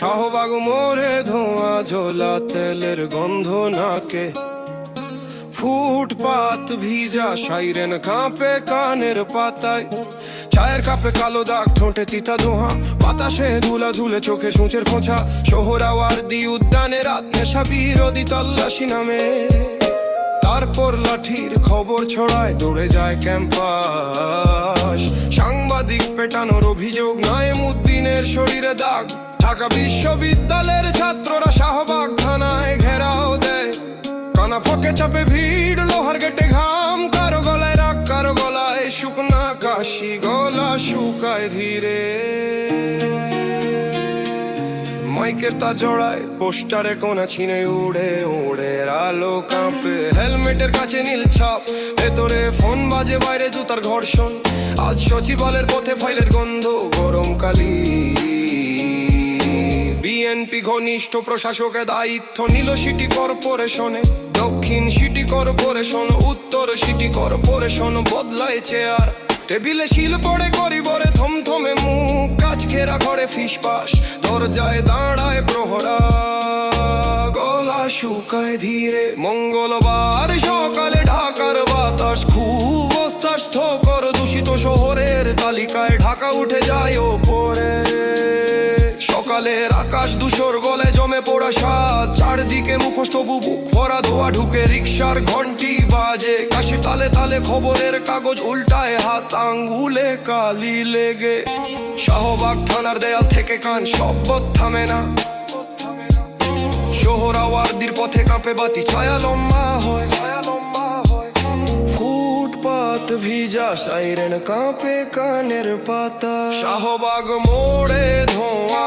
শাহবাগ মোড়ে ধোঁয়া ঝোলা তেলের গন্ধ নাকে, ফুটপাত ভিজা সাইরেন কাঁপে কানের পাতায়, চায়ের কাপে কালো দাগ ঠোঁটে তিতা ধোঁয়া, বাতাসে ধুলা ঝুলে চোখে সূচের খোঁচা, সোহরাওয়ার্দী উদ্যানে রাত নেশা বিরোধী তল্লাশি নামে। তারপর লাঠির খবর ছড়ায়, দৌড়ে যায় ক্যাম্পাস, সাংবাদিক পেটানোর অভিযোগ, নাইমুদ্দিনের শরীরে দাগ। ঢাকা বিশ্ববিদ্যালয়ের ছাত্ররা শাহবাগ থানায় ঘেরাও দেয়, কানা ফকে চাপে ভিড়, লোহার গেটে ঘাম, কারো গলায় রাগ কারো গলায় শুকনা কাশি, গলা শুকায় ধীরে। মাইকের তার জড়ায়, পোস্টারে কোনা ছিনে উড়ে উড়ে, আলো কাঁপে, হেলমেটের কাছে নীল ছাপ, ভেতরে ফোন বাজে, বাইরে জুতার ঘর্ষণ। আজ সচিবালয়ের পথে ফাইলের গন্ধ, গরম কালি। বিএনপি ঘনিষ্ঠ প্রশাসকে দায়িত্ব নিল সিটি কর্পোরেশনে, দক্ষিণ সিটি কর্পোরেশন, উত্তর সিটি কর্পোরেশন, বদলায় চেয়ার, টেবিলে শিল পড়ে করিবরে থমথমে মুখ, কাজ ঘেরা ঘরে ফিসপাস, দরজায় দাঁড়ায় প্রহরা, গলা শুকায় ধীরে। মঙ্গলবার সকালে ঢাকার বাতাস খুব অস্বাস্থ্যকর, দূষিত শহরের তালিকায় ঢাকা উঠে যায় ওপরে। সকালের আকাশ ধূসর, গলে জমে পড়া স্বাদ, চারদিকে মুখস্থ বুক ভরা ধোয়া ঢুকে, রিক্সার ঘন্টি বাজে, কাশির তালে তালে খবরের কাগজ উল্টায়, হাত আঙ্গুলে কালি লেগে। শাহবাগ থানার দেয়াল থেকে কান শব্দ থামে না, সোহরাওয়ার্দীর পথে কাঁপে বাতি, ছায়া লম্বা হয়, ফুটপাত ভিজা সাইরেন কাঁপে কানের পাতা, শাহবাগ মোড়ে ধোঁয়া